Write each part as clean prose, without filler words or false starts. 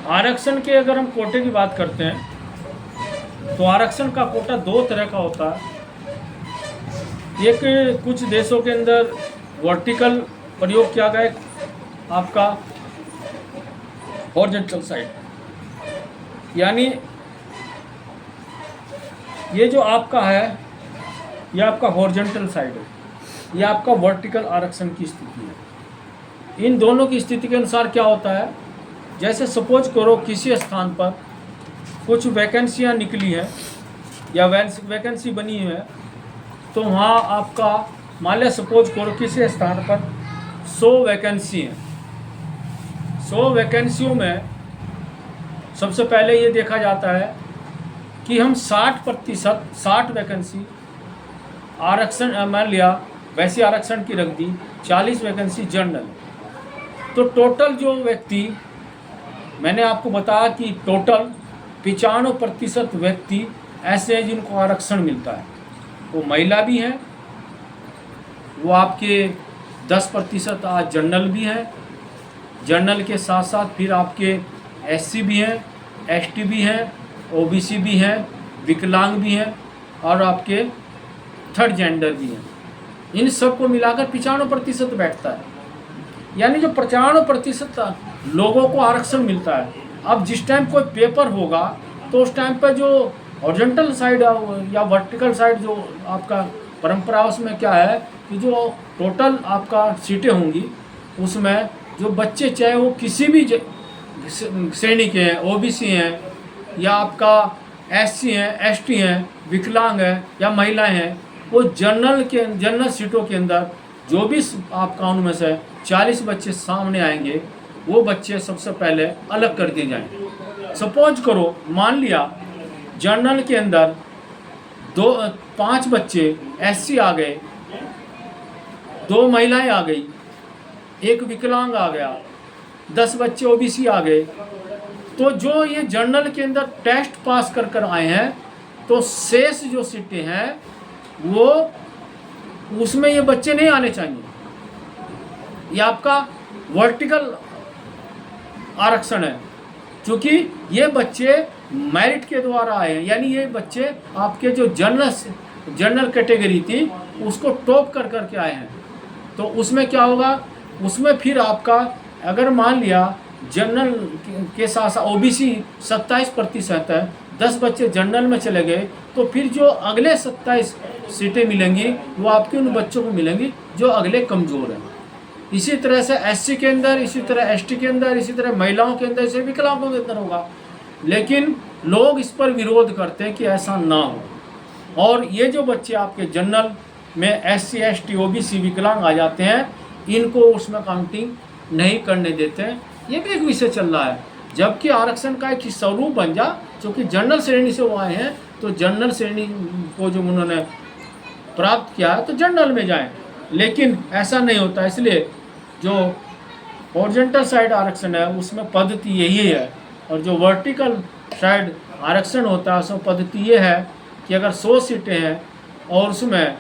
आरक्षण के अगर हम कोटे की बात करते हैं तो आरक्षण का कोटा दो तरह का होता है। एक, कुछ देशों के अंदर वर्टिकल प्रयोग किया गया, आपका हॉरिजॉन्टल साइड, यानी ये जो आपका है ये आपका हॉरिजॉन्टल साइड है, ये आपका वर्टिकल आरक्षण की स्थिति है। इन दोनों की स्थिति के अनुसार क्या होता है, जैसे सपोज करो किसी स्थान पर कुछ वैकेंसियाँ निकली हैं या वैकेंसी बनी है, तो वहाँ आपका मान लिया सपोज करो किसी स्थान पर 100 वैकेंसी हैं। 100 वैकेंसियों में सबसे पहले ये देखा जाता है कि हम 60% वैकेंसी आरक्षण मान लिया, वैसे आरक्षण की रख दी, 40 वैकेंसी जनरल। तो टोटल जो व्यक्ति, मैंने आपको बताया कि टोटल 95% व्यक्ति ऐसे हैं जिनको आरक्षण मिलता है। वो महिला भी हैं, वो आपके 10% आज जनरल भी हैं, जनरल के साथ साथ फिर आपके SC भी हैं, ST भी हैं, OBC भी हैं, विकलांग भी हैं और आपके थर्ड जेंडर भी हैं। इन सब को मिलाकर 95% बैठता है, यानी जो 95% लोगों को आरक्षण मिलता है। अब जिस टाइम कोई पेपर होगा तो उस टाइम पर जो हॉरिजॉन्टल साइड या वर्टिकल साइड जो आपका परंपरा, उसमें क्या है कि जो टोटल आपका सीटें होंगी उसमें जो बच्चे चाहे वो किसी भी श्रेणी के हैं, OBC हैं या आपका SC हैं, ST हैं, विकलांग हैं या महिलाएं हैं, वो जनरल सीटों के अंदर जो भी आपका उनमें से 40 बच्चे सामने आएंगे, वो बच्चे सबसे पहले अलग कर दिए जाएंगे। सपोज करो, मान लिया जनरल के अंदर 5 बच्चे SC आ गए, 2 महिलाएं आ गई, 1 विकलांग आ गया, 10 बच्चे OBC आ गए, तो जो ये जनरल के अंदर टेस्ट पास कर आए हैं, तो शेष जो सीटें हैं वो उसमें ये बच्चे नहीं आने चाहिए। ये आपका वर्टिकल आरक्षण है, क्योंकि ये बच्चे मेरिट के द्वारा आए हैं, यानी ये बच्चे आपके जो जनरल कैटेगरी थी उसको टॉप कर आए हैं। तो उसमें क्या होगा, उसमें फिर आपका अगर मान लिया जनरल के साथ साथ OBC 27% है, 10 बच्चे जनरल में चले गए, तो फिर जो अगले 27 सीटें मिलेंगी वो आपके उन बच्चों को मिलेंगी जो अगले कमज़ोर हैं। इसी तरह से SC के अंदर, इसी तरह ST के अंदर, इसी तरह महिलाओं के अंदर, इसे विकलांगों के अंदर होगा। लेकिन लोग इस पर विरोध करते हैं कि ऐसा ना हो, और ये जो बच्चे आपके जनरल में SC ST OBC विकलांग आ जाते हैं, इनको उसमें काउंटिंग नहीं करने देते हैं। ये भी एक विषय चल रहा है, जबकि आरक्षण का एक स्वरूप बन जा, क्योंकि जनरल श्रेणी से वो आए हैं, तो जनरल श्रेणी को जो उन्होंने प्राप्त किया है तो जनरल में जाएं, लेकिन ऐसा नहीं होता। इसलिए जो हॉरिजॉन्टल साइड आरक्षण है उसमें पद्धति यही है, और जो वर्टिकल साइड आरक्षण होता है उसमें पद्धति ये है कि अगर 100 सीटें हैं और उसमें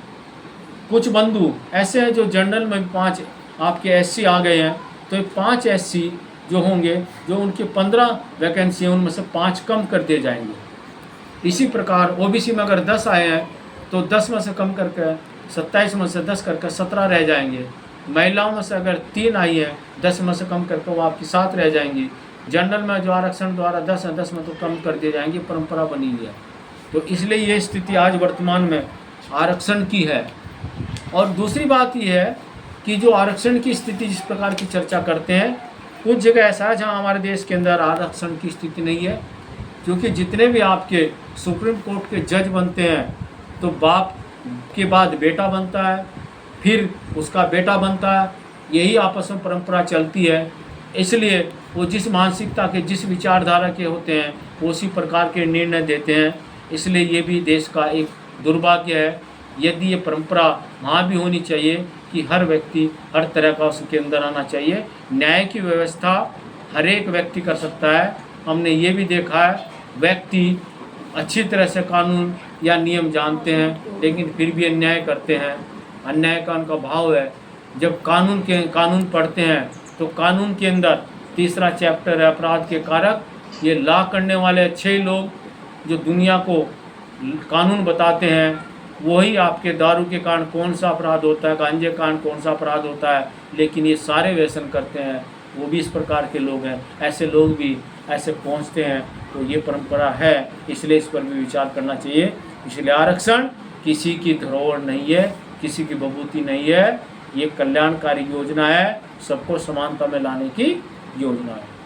कुछ बंधु ऐसे हैं जो जनरल में 5 आपके SC आ गए हैं, तो ये 5 SC जो होंगे, जो उनकी 15 वैकेंसी हैं उनमें से 5 कम कर दिए जाएंगे। इसी प्रकार OBC में अगर 10 आए हैं तो 10 में से कम करके 27 में से 10 करके 17 रह जाएंगे। महिलाओं में से अगर 3 आई हैं, 10 में से कम करके वो आपकी 7 रह जाएंगी। जनरल में जो आरक्षण द्वारा 10 है, 10 में तो कम कर दिए जाएंगे, परंपरा बनी हुई है। तो इसलिए ये स्थिति आज वर्तमान में आरक्षण की है। और दूसरी बात ये है कि जो आरक्षण की स्थिति जिस प्रकार की चर्चा करते हैं, कुछ जगह ऐसा है जहाँ हमारे देश के अंदर आरक्षण की स्थिति नहीं है, क्योंकि जितने भी आपके सुप्रीम कोर्ट के जज बनते हैं तो बाप के बाद बेटा बनता है, फिर उसका बेटा बनता है, यही आपस में परंपरा चलती है। इसलिए वो जिस मानसिकता के, जिस विचारधारा के होते हैं, वो उसी प्रकार के निर्णय देते हैं। इसलिए ये भी देश का एक दुर्भाग्य है। यदि ये परंपरा वहाँ भी होनी चाहिए कि हर व्यक्ति हर तरह का उसके अंदर आना चाहिए। न्याय की व्यवस्था हर एक व्यक्ति कर सकता है। हमने ये भी देखा है, व्यक्ति अच्छी तरह से कानून या नियम जानते हैं लेकिन फिर भी अन्याय करते हैं। अन्याय का उनका भाव है। जब कानून पढ़ते हैं तो कानून के अंदर 3रा चैप्टर है अपराध के कारक, ये लॉ करने वाले अच्छे ही लोग जो दुनिया को कानून बताते हैं, वही आपके दारू के कारण कौन सा अपराध होता है, गांजे के कारण कौन सा अपराध होता है, लेकिन ये सारे व्यसन करते हैं, वो भी इस प्रकार के लोग हैं। ऐसे लोग भी ऐसे पहुंचते हैं, तो ये परंपरा है, इसलिए इस पर भी विचार करना चाहिए। इसलिए आरक्षण किसी की धरोहर नहीं है, किसी की बबूती नहीं है, ये कल्याणकारी योजना है, सबको समानता में लाने की योजना है।